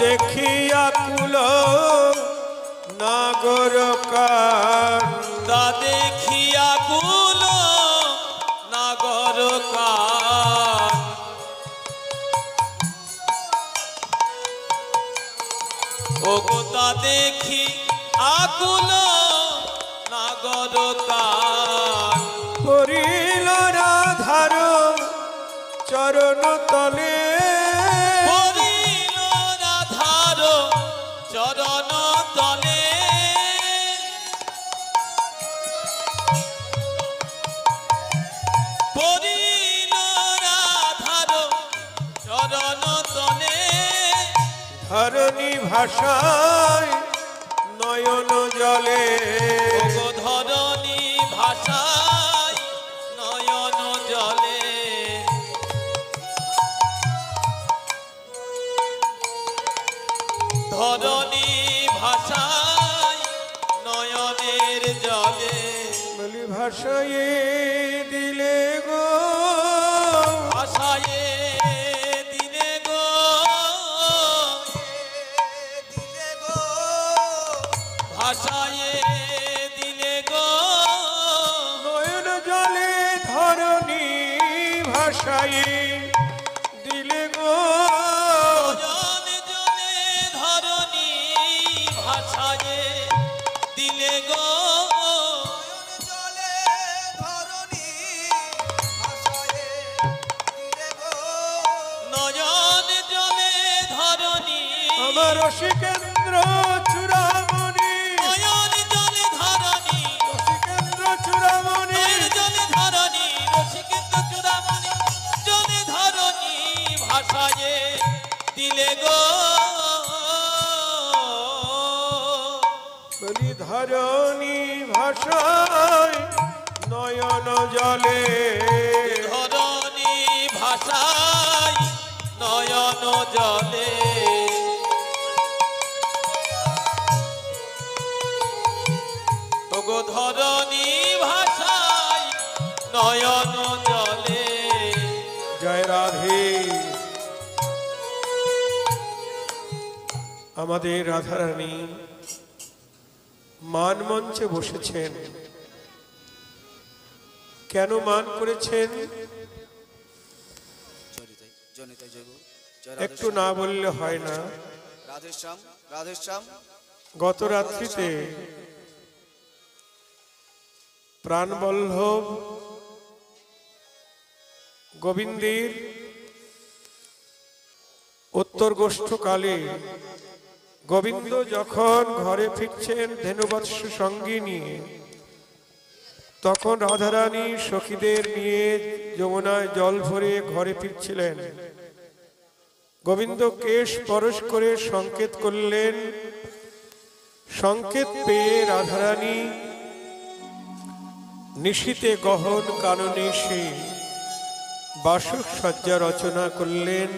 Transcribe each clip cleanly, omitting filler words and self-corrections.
দেখিয়া কুল নাগর কান, তা দেখিয়া কুল নাগর কান, ও গো তা দেখি আকুল নাগর কান, পড়িল রাধার চরণ তলে, পড়িল রাধার চরণ তলে, পড়িল রাধার চরণ তলে, ধরণী ভাষায় নয়ন জলে, ও গো ধরণী ভাষায় নয়ন জলে, ধরণী ভাষায় নয়নের জলে, বলি ভাষায় দিলে গো, ভাষায় দিলে গো, ভাষায় দিলে গো, নয়ন জলে ধরণী ভাষায় দিলে গো, জন জনে ধরণী ভাষায় দিলে গো, নয়ন জলে ধরণী, আমার রসিকেন্দ্র চূড়ামণি, নয়ন জলে ধরণী, রসিকেন্দ্র চূড়ামণি, নয়ন জলে ধরণী, রসিকেন্দ্র চূড়ামণি জলে ধরণী ভাষায় দিলে গো, বলি ধরণী ভাষায় নয়ন জলে, ধরণী ভাষায় নয়ন জলে, ওগো ধরণী ভাষায় নয়ন জলে, জয় রাধে। আমাদের রাধারানী মান মঞ্চে বসেছেন। কেন মান করেছেন একটু না বললে হয় না। রাধেশ্যাম, রাধেশ্যাম, গত রাত্রিতে প্রাণবল্লভ গোবিন্দের উত্তরগোষ্ঠকালে গোবিন্দ যখন ঘরে ফিরছেন ধেনুবৎস সঙ্গে নিয়ে, তখন রাধারানী সখীদের নিয়ে যমুনায় জল ভরে ঘরে ফিরছিলেন। গোবিন্দ কেশ পরশ করে সংকেত করলেন। সংকেত পেয়ে রাধারানী নিশীতে গহন কাননে সে বাসক সজ্জা রচনা করলেন।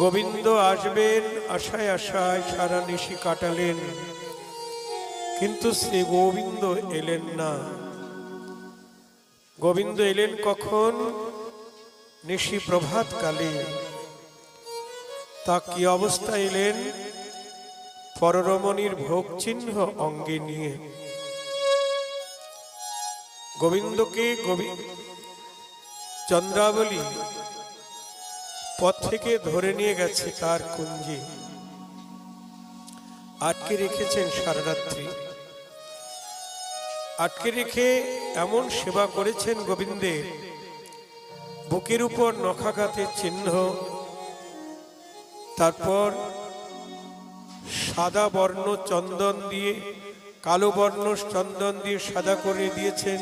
গোবিন্দ আসবেন আশায় আশায় সারা নিশি কাটালেন, কিন্তু শ্রী গোবিন্দ এলেন না। গোবিন্দ এলেন কখন? নিশি প্রভাত কালে। তা কি অবস্থা এলেন? পররমণীর ভোগ চিহ্ন অঙ্গে নিয়ে। গোবিন্দকে চন্দ্রাবলী পথ থেকে ধরে নিয়ে গেছে তার কুঞ্জে, আটকে রেখেছেন সারা রাত্রি। আটকে রেখে এমন সেবা করেছেন গোবিন্দের, বুকের উপর নখাঘাতের চিহ্ন, তারপর সাদা বর্ণ চন্দন দিয়ে, কালো বর্ণ চন্দন দিয়ে সাদা করে দিয়েছেন।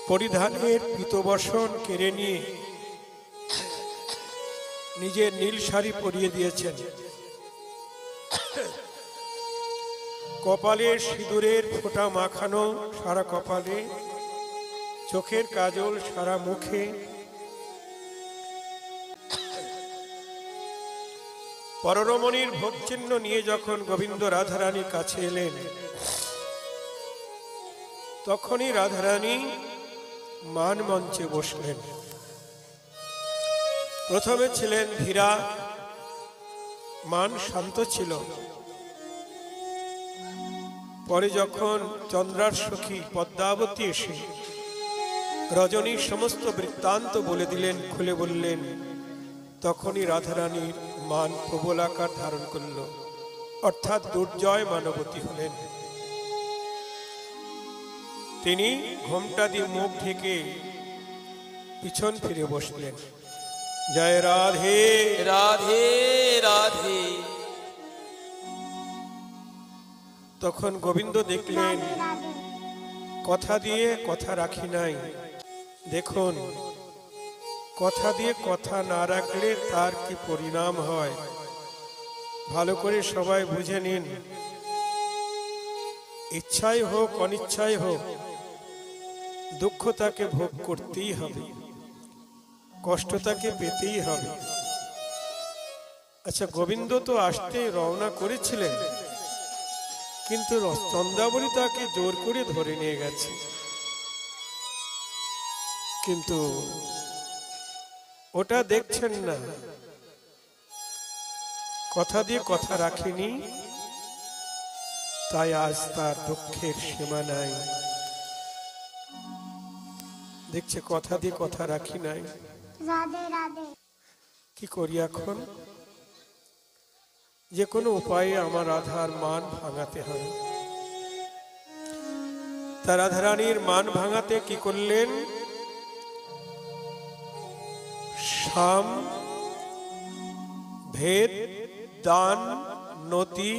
পরিধানের পীতবসন কেড়ে নিয়ে নিজের নীল শাড়ি পরিয়ে দিয়েছেন। কপালে সিঁদুরের ফোঁটা মাখানো সারা কপালে, চোখের কাজল সারা মুখে। পররমণীর ভোগচিহ্ন নিয়ে যখন গোবিন্দ রাধারানীর কাছে এলেন, তখনই রাধারানী মান মঞ্চে বসলেন। প্রথমে ছিলেন ধীরা, মান শান্ত ছিল। পরে যখন চন্দ্রার সখী পদ্মাবতী এসে রজনীর সমস্ত বৃত্তান্ত বলে দিলেন, খুলে বললেন, তখনই রাধারানীর মান প্রবল আকার ধারণ করল, অর্থাৎ দুর্জয় মানবতী হলেন। তিনি ঘোমটা দিয়ে মুখ ঢেকে পিছন ফিরে বসলেন। জয় রাধে। রাধে রাধে। তখন গোবিন্দ দেখলেন কথা দিয়ে কথা রাখি নাই। দেখুন, কথা দিয়ে কথা না রাখলে তার কি পরিণাম হয় ভালো করে সবাই বুঝে নিন। ইচ্ছাই হোক অনিচ্ছাই হোক, দুঃখ তাকে ভোগ করতেই হবে, কষ্ট তাকে পেতেই হবে। আচ্ছা, গোবিন্দ তো আসতে রওনা করেছিলেন, কিন্তু চন্দ্রাবলী তাকে জোর করে ধরে নিয়ে গেছে। কিন্তু ওটা দেখছেন না, কথা দিয়ে কথা রাখিনি, তাই আজ তার দুঃখের সীমা নাই। দেখছে কথা দিয়ে কথা রাখি নাই, কি করি এখন? যে কোনো উপায়ে আমার রাধার মান ভাঙাতে হবে। তার রাধারানীর মান ভাঙাতে কি করলেন? সাম, ভেদ, দান, নতি,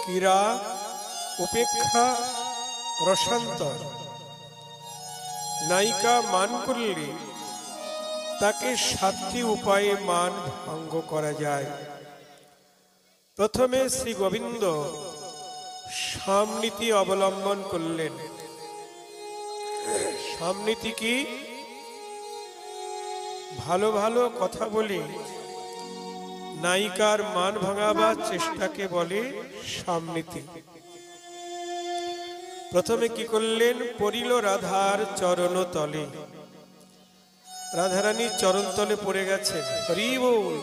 ক্রীড়া, উপেক্ষা, রসান্তর, নায়িকা মান করলে তাকে 7টি উপায়ে মান ভঙ্গ করা যায়। প্রথমে শ্রী গোবিন্দ সামনীতি অবলম্বন করলেন। সামনীতি কি? ভালো ভালো কথা বলে নায়িকার মান ভাঙাবার চেষ্টাকে বলে সামনীতি। প্রথমে কি করলেন? পড়িল রাধার চরণ তলে। রাধারানীর চরণ তলে পড়ে গেছে, হরি বল।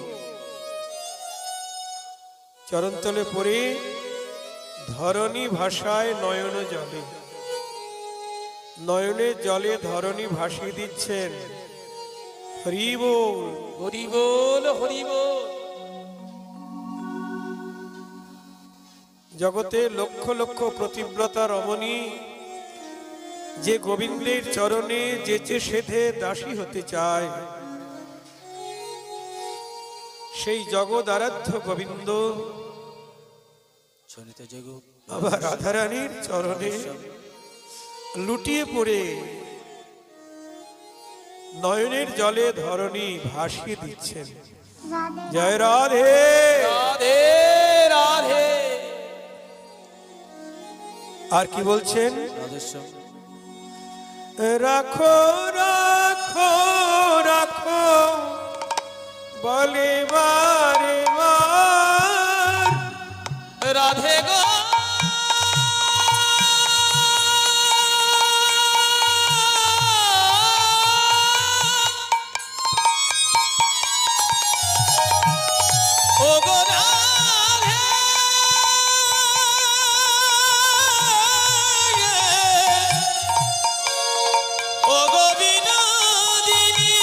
চরণ তলে পড়ে ধরণী ভাষায় নয়ন জলে, নয়নের জলে ধরণী ভাসিয়ে দিচ্ছেন, হরি বল, হরি বল, হরি বল। জগতে লক্ষ লক্ষ প্রতিব্রতা রমণী যে গোবিন্দের চরণে যেচে সেধে দাসী হতে চায়, সেই জগৎ আরাধ্য গোবিন্দ আবার রাধারানীর চরণে লুটিয়ে পড়ে নয়নের জলে ধরণী ভাসিয়ে দিচ্ছেন। জয় রাধে। রাধে রাধে। আর কি বলছেন? রাখো রাখো রাখো বলে বারে বার, রাধে গো ও গো রাধে, ও গো বিনোদিনী,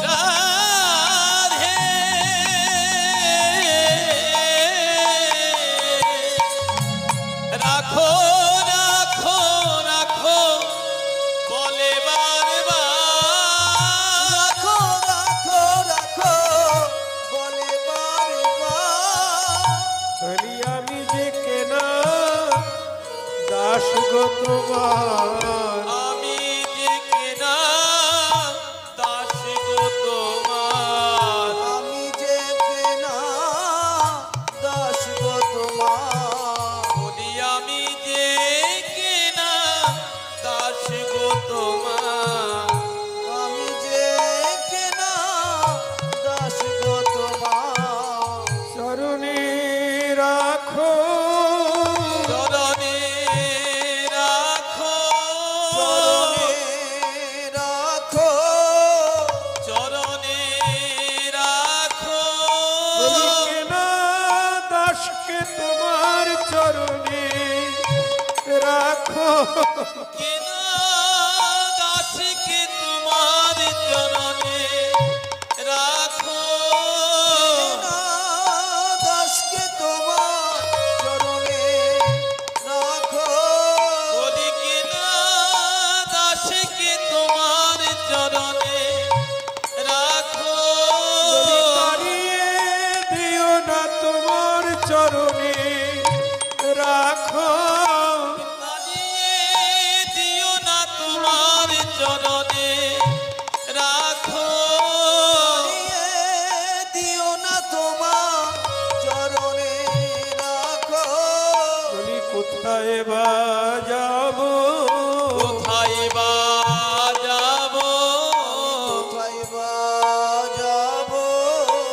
রাধে রাখো রাখো রাখো বলে বারবার, রাখো রাখো রাখো বলে বারবার। বলি আমি যে কেনা দাস গো তোমার, আমি যে কেনা দাস গো তোমার, আমি যে কেনা দাস গো তোমার। বলি আমি যে কেনা দাস গো তোমার, আমি যে কেনা দাস গো তোমার। চরণে রাখো চরণে রাখো, কেনা দাসকে তোমার চরণে রাখো। কেনা দাসকে তোমার চরণে রাখো। বলি কেনা দাসকে তোমার চরণে রাখো। বলি তাড়িয়ে দিও না তোমার চরণে রাখো। তাড়িয়ে দিও না তোমার চরণে রাখো। দিয়ে দিও না তোমার চরণে রাখো। বলি কোথায় বা যাব, কোথায় বা যাবো, কোথায় বা যাব।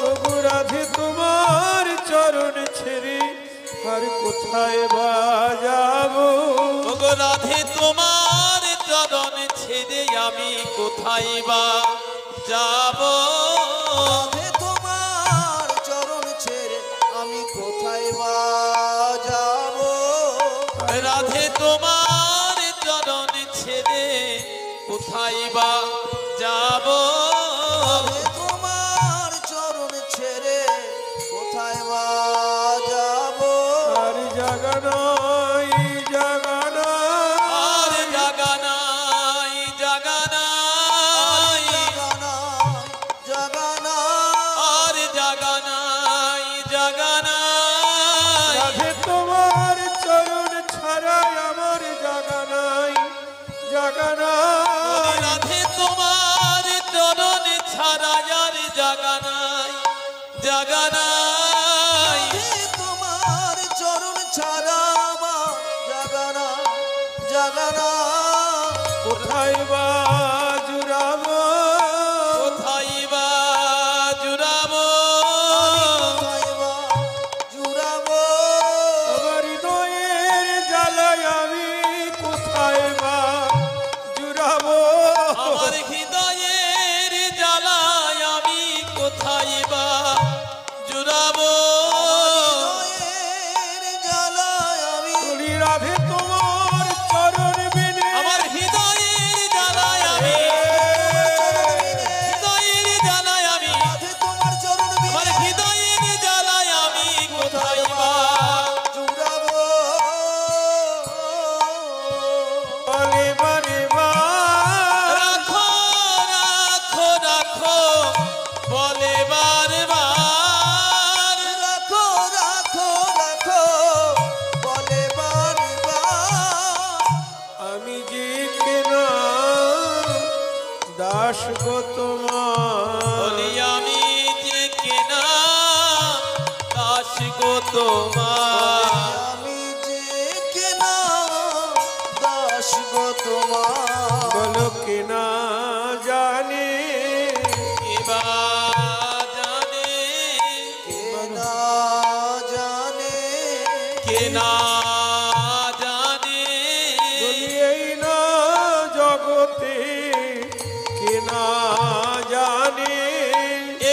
তবু রাধে তোমার চরণ ছেড়ে আর কোথায় বা যাব। ওগো রাধে তোমার চরণ ছেড়ে আমি কোথায় বা যাবো। রাধে তোমার চরণ ছেড়ে আমি কোথায় বা যাব। রাধে তোমার চরণ ছেড়ে কোথায় বা যাবো। রাধে তোমার চরণ ছেড়ে কোথায় বা যাব। আর জাগা নাই জাগা আর নাই, জাগা নাই, জাগা নাই, জাগানা জাগানা আর জাগা নাই, জাগা নাই। রাধে তোমার চরণ ছাড়া আমার জাগা নাই জাগা নাই। রাধে তোমার চরণ ছাড়া আর জাগা নাই, জাগা নাই। রাধে তোমার চরণ ছাড়া আমার জাগানা জাগানা। কোথায় বা জুড়াবো, কোথায় বা জুড়াবো। কোথায় বা জুড়াবো। আমার হৃদয়ের জ্বালায় আমি কোথায় বা জুড়াবো। আমার হৃদয়ের জ্বালায় আমি কোথায় বা জুড়াবো। হৃদয়ের জ্বালায় আমি বলি রাধে তোমার চরণ বিনে আমার হৃদয়ের জ্বালায় আমি, হৃদয়ের জ্বালায় আমি, রাধে তোমার চরণ আমার বিনে হৃদয়ের জ্বালায় আমি কোথায় বা জুড়াবো। বলে বারে বার রাখো, রাখো, রাখো বলে বারবার। রাখো রাখো রাখো বলে বারবার। আমি যে কেনা দাস গো তোমার। বলি আমি যে কেনা দাস গো তোমার। আমি যে কেনা দাস গো তোমার। বলো কেনা জানে এবা জানে, কেনা জানে কেনা জানে। বলি এই না জগতে কেনা জানে।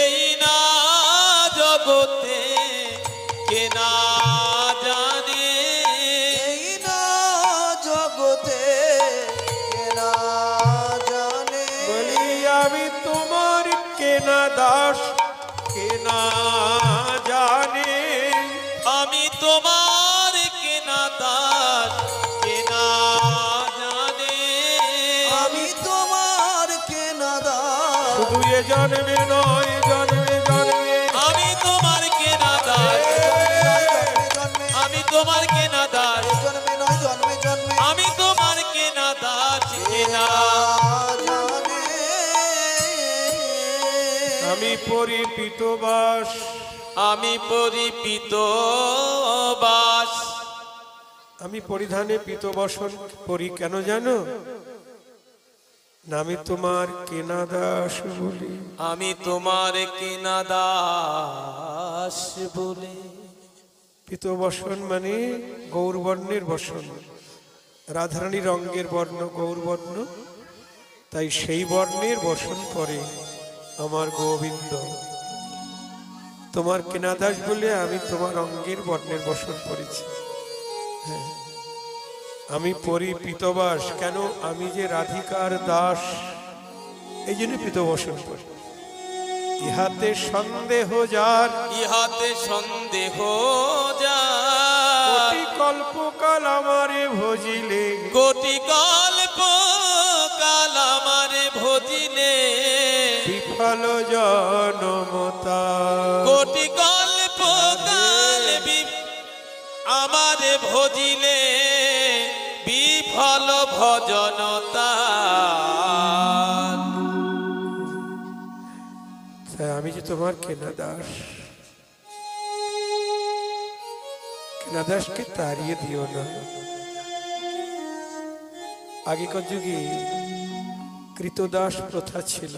এই না জগতে কেনা জানে। এই না জগতে কেনা জানে। বলি আমি তোমার কেনা দাস কেনা জানে। আমি তোমার কেনা দাস কেনা জানে। আমি তোমার কেনা দাস। শুধু এ জন্মে নয় জন্মে জন্মে আমি তোমার কেনা দাস। জন্মে আমি তোমার কেনা দাস। জন্মে নয় জন্মে জন্মে আমি তোমার কেনা দাস কেনা। জানে। আমি পরিপিত বাস। আমি পরিপিত বাস। আমি পরিধানে পিত বসন করি কেন জানো? না আমি তোমার কেনা দাস বলি। আমি তোমার কেনা দাস বলে। পিত বসন মানে গৌরবর্ণের বসন। রাধারানী রঙ্গের বর্ণ গৌরবর্ণ, তাই সেই বর্ণের বসন করে আমার গোবিন্দ। তোমার কেনা দাস বলে আমি তোমার অঙ্গের বর্ণের বসন করেছি। হ্যাঁ, আমি পরি পিতবাস, কেন আমি যে রাধিকার দাস, এই জন্য পিতবসন করি। ইহাতে সন্দেহ যার, ইহাতে সন্দেহ যা কোটি কল্পকাল আমারে ভজিলে, কোটি কল্প কাল আমারে ভজিলে, বিফল জনমতা। কোটি কল্প কাল আমারে ভজিলে, বিফল ভজনতা। আমি যে তোমার কেনা দাস, কেনা দাসকে তাড়িয়ে দিও না। আগেকার যুগে কৃতদাস প্রথা ছিল,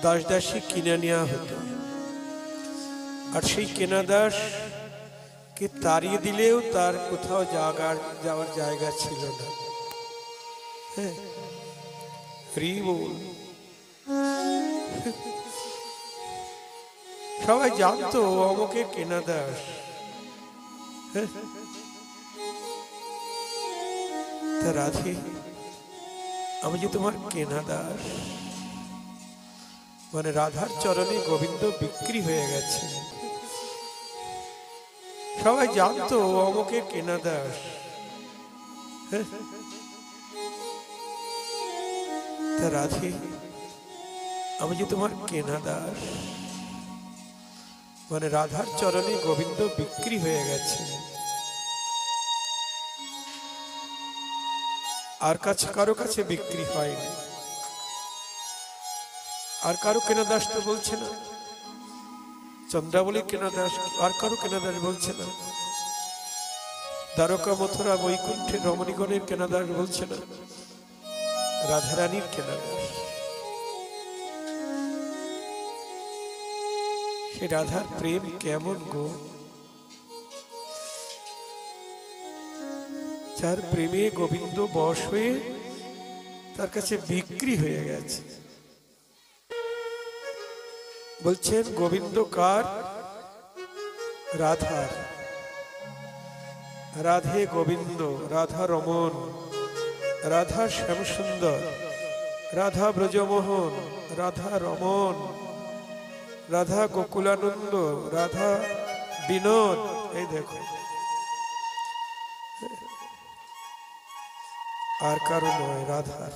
দাস দাসী কিনে নেওয়া হতো, আর সেই কেনা দাস কে তাড়িয়ে দিলেও তার কোথাও যাওয়ার জায়গা ছিল না। হ্যাঁ, হরি বল। সবাই জানতো অমুকের কেনা দাস। তা রাধে, আমি যে তোমার কেনা দাস, মানে রাধার চরণে গোবিন্দ বিক্রি হয়ে গেছে। সবাই জানতো অমুকের কেনা দাস। তা রাধে, আমি যে তোমার কেনা দাস, মানে রাধার চরণে গোবিন্দ বিক্রি হয়ে গেছে। আর কারো কাছে বিক্রি হয়নি। আর কারো কেনা দাস তো বলছে না, চন্দ্রাবলী কেনা দাস, আর কারো কেনা দাস বলছে না, দ্বারকা মথুরা বৈকুণ্ঠের রমণীগণের কেনা দাস বলছে না, রাধারানীর কেনা দাস। সে রাধার প্রেম কেমন গো, যার প্রেমে গোবিন্দ বশ হয়ে তার কাছে বিক্রি হয়ে গেছে। বলছেন গোবিন্দ কার? রাধার। রাধে গোবিন্দ, রাধা রমন, রাধা শ্যামসুন্দর, রাধা ব্রজমোহন, রাধা রমন, রাধা গোকুলানন্দ, রাধা বিনোদ। এই দেখো, আর কারো নয়, রাধার।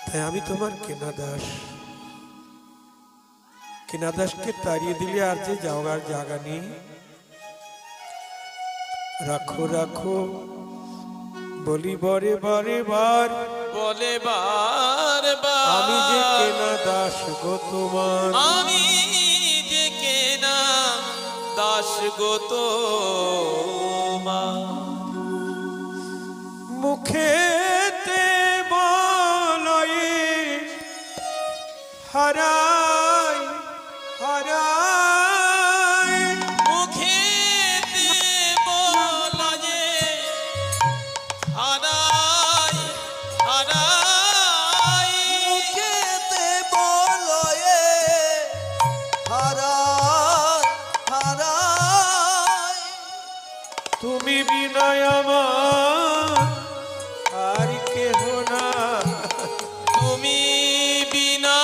তাই আমি তোমার কেনা দাস। কেনা দাসকে তাড়িয়ে দিলে আর যে যাওয়ার জায়গা নেই। রাখো রাখো বলি বরে বারে বার, বলে বারবার, আমি যে কেনা দাস গো তোমার, আমি যে কেনা দাস গো তোমার। মুখেতে বলয়ে হারাই হারাই, মুখেতে বলয়ে হারাই হারাই, মুখেতে বলয়ে হারাই হারাই, তুমি বিনয় আমার আর কেহ না। তুমি বিনা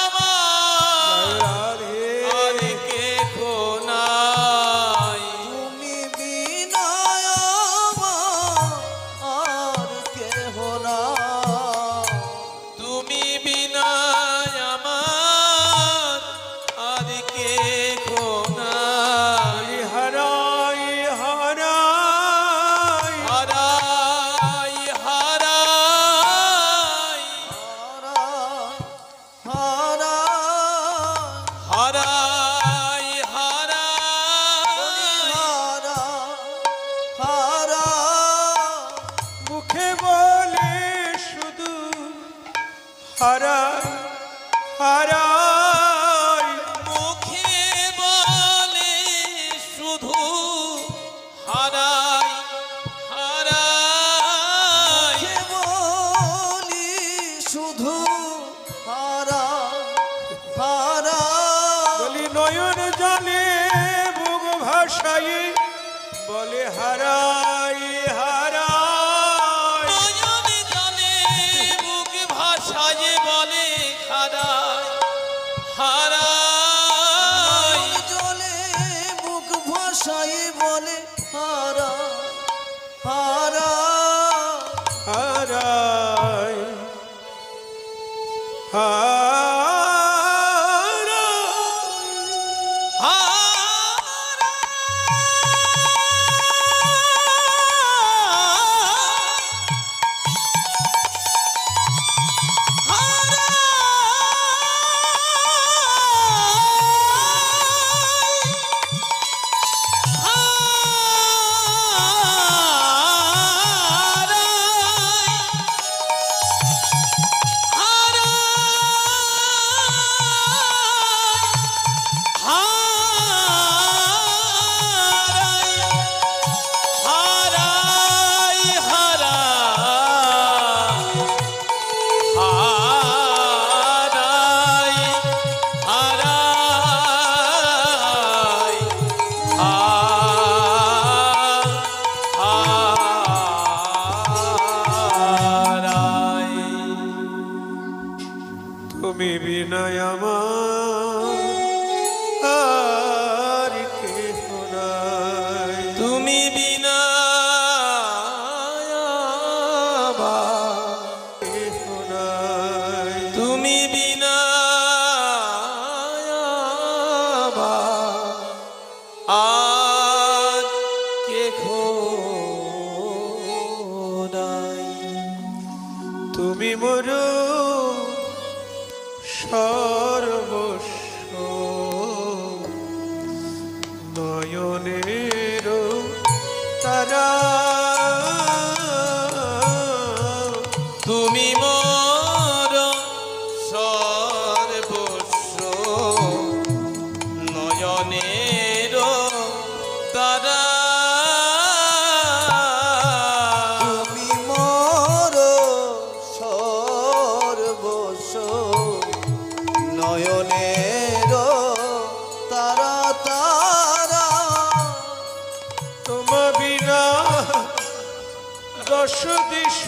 আমার রাধে আর কেহ নাই। তুমি বিনা আমার আর কেহ না। তুমি বিনা আমার আর কেহ নাই। হারাই হারাই, হারাই হারাই, হারাই হারাই হারাই, হারাই মুখে বলে শুধু হারাই হারাই, মুখে বলে শুধু হারাই হারাই, কে বলি শুধু হারাই হারাই। বলি নয়ন ভাষায় বলে হারাই হারাই। নয়ন জলে বুক ভাষায় বলে হারায় হারায়। জলে মুখ ভাষায় বলে হারা হারা হারাই তুমি বিনয় আমার আর কেহ নাই। তুমি বিনা কেহ নাই। তুমি বিনা আজ কে খোদাই। তুমি মোর সর্বস্ব নয়নের তারা। তুমি মোর সর্বস্ব নয়নের তারা। তুমি মোর সর্বস্ব নয়নের তারা তারা। তোমা বিনা দশ দিশ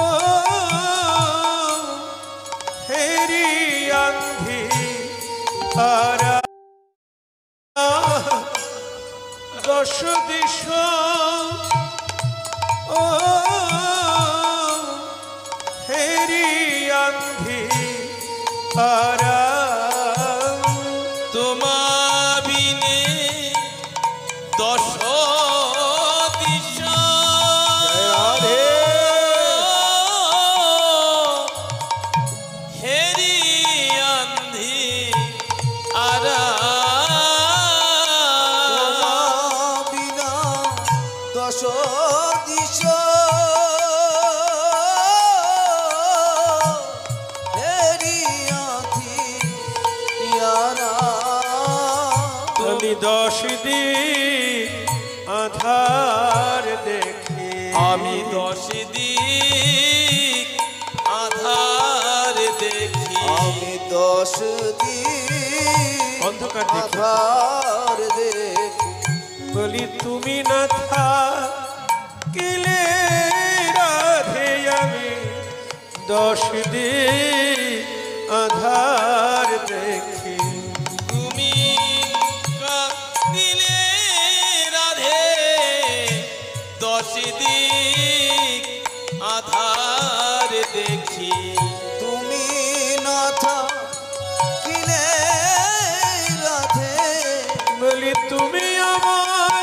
ও হেরি আন্ধি তারা। দশ দিশ ও হেরি আন্ধি তারা। তোমা বিনে দশ দিশা রাধে হেরি আন্ধি আরা। বিনা দশ দিশ আমি 10 দিন আধার দেখি। আমি 10 দিক আধার দেখি। আমি 10 দিন অন্ধকার দেখি। আধার দেখি। বলি তুমি না থাকিলে রাধে আমি 10 দিন আধার দেখি। তুমি কাঁদিলে রাধে 10 দিক আধার দেখি। তুমি না থাকিলে রাধে বলি তুমি আমার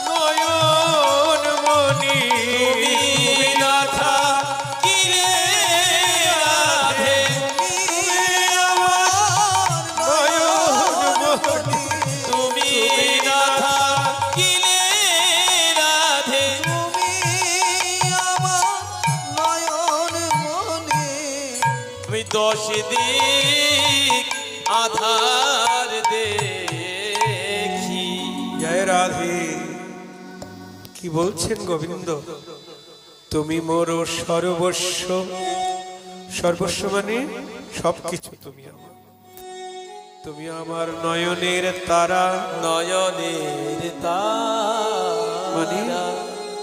নয়ন মনি। তুমি না থাকিলে রাধে তুমি আমার নয়ন মনি। তুমি না থাকিলে রাধে তুমি আমার নয়ন মনি। আমি 10 দিক আধার দেখি। জয় রাধে। কি বলছেন গোবিন্দ? তুমি মোর সর্বস্ব। সর্বস্ব মানে সবকিছু তুমি আমার। তুমি আমার নয়নের তারা, নয়নের মানে তারা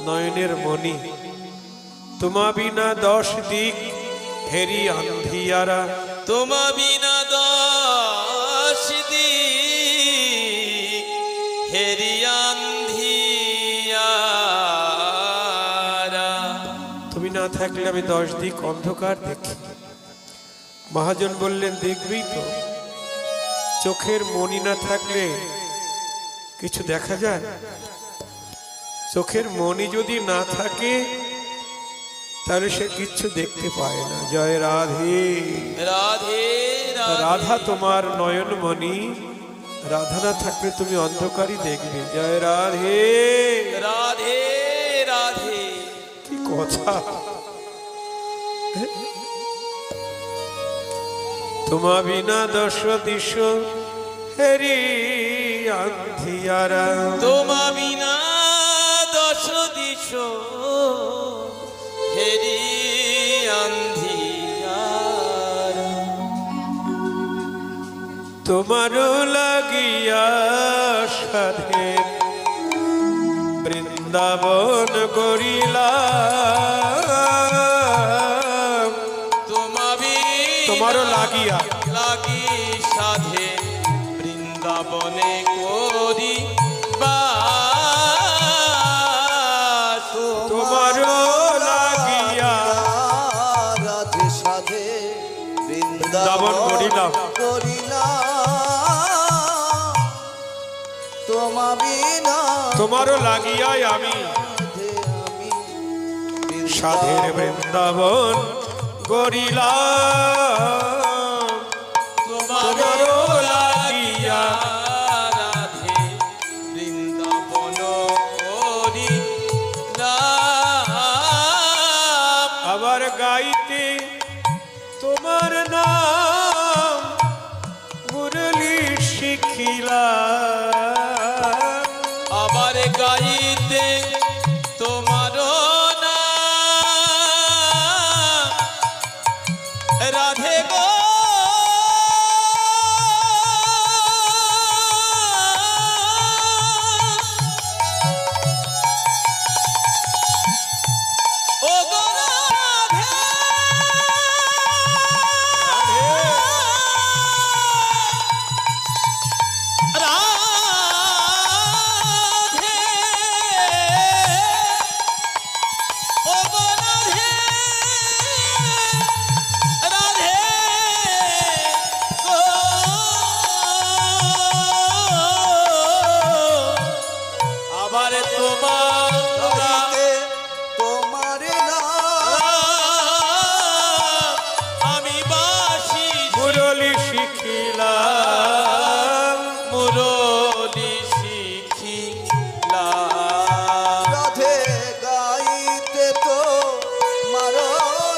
নয়নের মণি। তোমা বিনা 10 দিক হেরি আন্ধিয়ারা। তোমা বিনা 10 দিক হেরি আন্ধিয়ারা। তুমি না থাকলে আমি 10 দিক অন্ধকার দেখি। মহাজন বললেন, দেখবি তো, চোখের মণি না থাকলে কিছু দেখা যায়? চোখের মণি যদি না থাকে তাহলে সে কিচ্ছু দেখতে পায় না। জয় রাধে। রাধে রাধা তোমার নয়নমণি, রাধা না থাকলে তুমি অন্ধকারই দেখবে। জয় রাধে। রাধে রাধে। কি কথা! তোমা বিনা 10 দিশ হেরি আন্ধিয়ারা। তোমা বিনা 10 দিশ হেরি আন্ধিয়ারা। তোমার লাগিয়া সাধের বৃন্দাবন গড়িলাম। তোমারও লাগিয়া লাগি সাধে বৃন্দাবনে করি বাস। তোমারও লাগিয়া রাধে সাধে বৃন্দাবন গড়িলাম। তোমা বিনা তোমারও লাগিয়াই আমি সাধের বৃন্দাবন গড়িলাম। তোমারও লাগিয়া রাধে বৃন্দাবন করি আবার গাইতে তোমার নাম মুরলি শিখিলাম। আবার গাইতে তোমার নাম রাধে গো। ও গো রাধে। রাধে ও গো রাধে। রাধে গো। আবার তোমার গাইতে তোমার নাম আমি বাসি মুরলি শিখিলাম। মুরলি শিখিলাম। রাধে গাইতে তোমার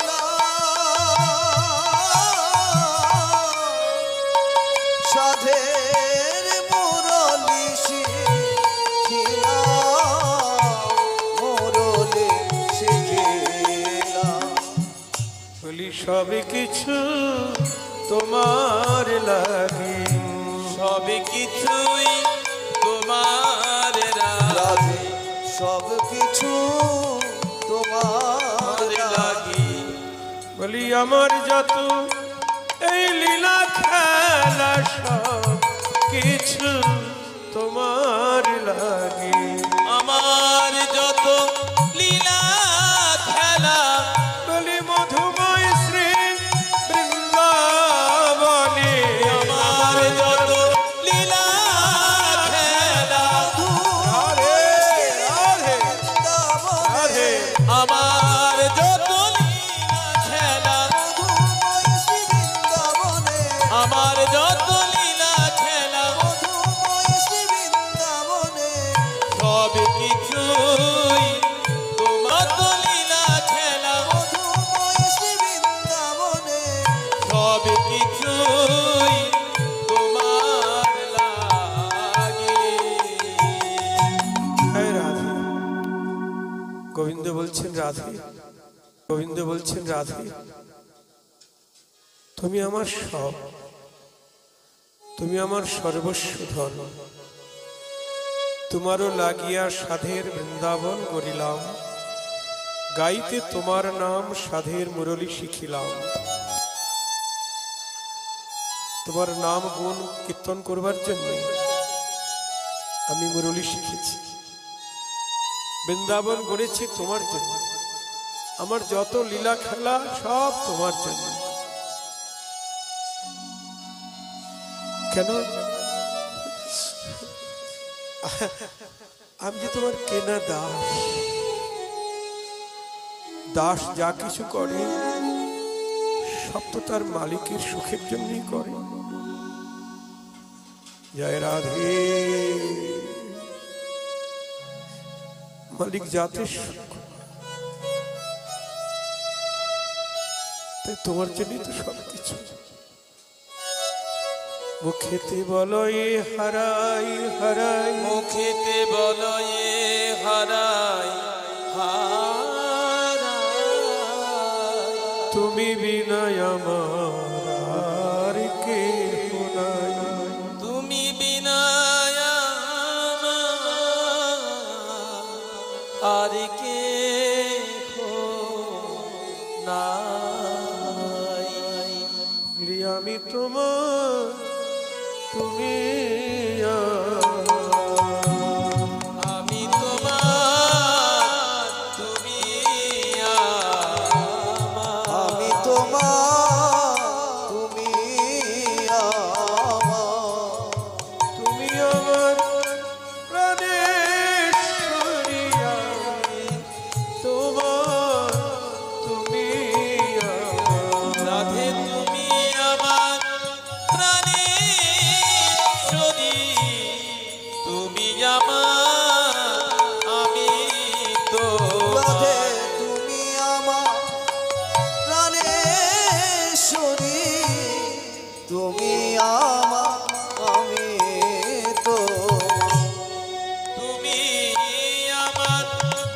নাম সাধের মুরলি শিখিলাম। বলি সব কিছু তোমার লাগি। সব কিছুই তোমার রাধে সব কিছু তোমার লাগি। বলি আমার যত এই লীলা খেলা সব কিছু তোমার লাগি। আমার যত লীলা খেলা বলি মধুময় শ্রী বৃন্দাবনে আমার যত লীলা খেলা রাধে রাধে রাধে। আমার যত লীলা খেলা মধুময় শ্রী বৃন্দাবনে আমার যত লীলা খেলা মধুময় শ্রী বৃন্দাবনে সব কিছুই তোমার তো লীলা খেলা মধুময় শ্রী বৃন্দাবনে সব কিছুই তোমার লাগে। হ্যাঁ রাধে। গোবিন্দ বলছেন রাধে, গোবিন্দ বলছেন রাধে, তুমি আমার সব, তুমি আমার সর্বস্ব ধন, তোমারও লাগিয়া সাধের বৃন্দাবন গড়িলাম, গাইতে তোমার নাম সাধের মুরলী শিখিলাম। তোমার নাম গুণ কীর্তন করবার জন্য আমি মুরলী শিখেছি, বৃন্দাবন গড়েছি তোমার জন্য, আমার যত লীলা খেলা সব তোমার জন্য। কেন? আমি যে তোমার কেনা দাস, দাস যা কিছু করে সব তো তার মালিকের সুখের জন্যই করে। জয় রাধে। মালিক যাতে সুখ, তাই তোমার জন্যই তো সবকিছু। মুখেতে বলো এ হারাই হারাই, মুখেতে বলো এ হারাই হারাই, তুমি বিনয় আমার আর কেহ নাই। তুমি বিনা আমার আর কেহ নাই। বলি আমি তোমার, তুমি আমি তোমার, তুমি আমার। আমি তোমার, তুমি আমার। তুমি আমার প্রাণেশ্বরী, আমি তোমার, তুমি রাধে তুমি আমার প্রাণেশ্বরী, তুমি আমার, আমি তো রাধে তুমি আমার প্রাণেশ্বরী, তুমি আমার, আমি তো। তুমি আমার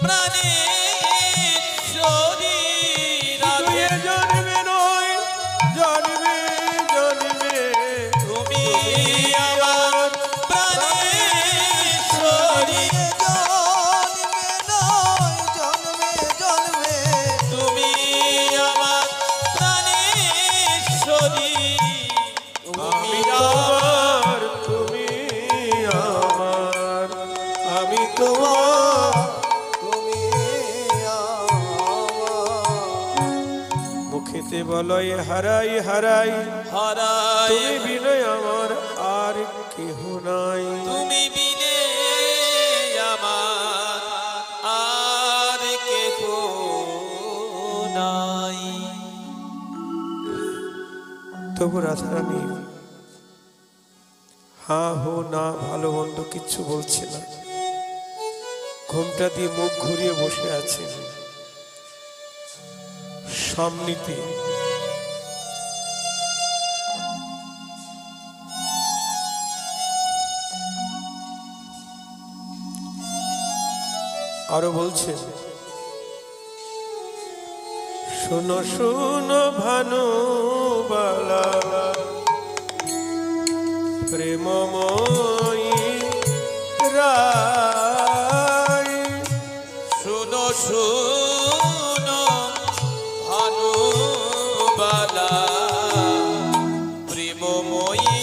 প্রাণেশ্বরী। রাধে জন্মে নয় জন্মে জন্মে তুমি আমার প্রাণেশ্বরী। জন্মে নয় জন্মে জন্মে তুমি আমার প্রাণেশ্বরী। আমি তোমার, তুমি আমার, আমি তোমার। তুমি আমার। মুখেতে বলো এ হারাই হারাই, হারাই তুমি বিনয় আমার আর কেহ নাই। তুমি বিনে আমার আর কেহ নাই। তবু রাধারানী হা হো না ভালো মন্দ কিচ্ছু বলছে না, ঘোমটা দিয়ে মুখ ঘুরিয়ে বসে আছে সামনেতে। আরো বলছে, শোনো শোনো ভানুবালা, প্রেমময়ী রায়। শোনো শোনো ভানুবালা, প্রেমময়ী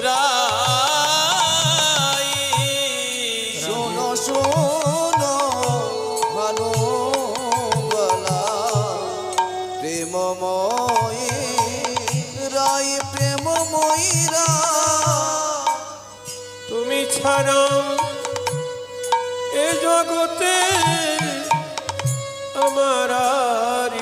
রায়। শোনো শোনো ভানুবালা, প্রেমময়ী রাই, প্রেমময়ী রাই। তুমি ছাড়া এ জগতে আমার আর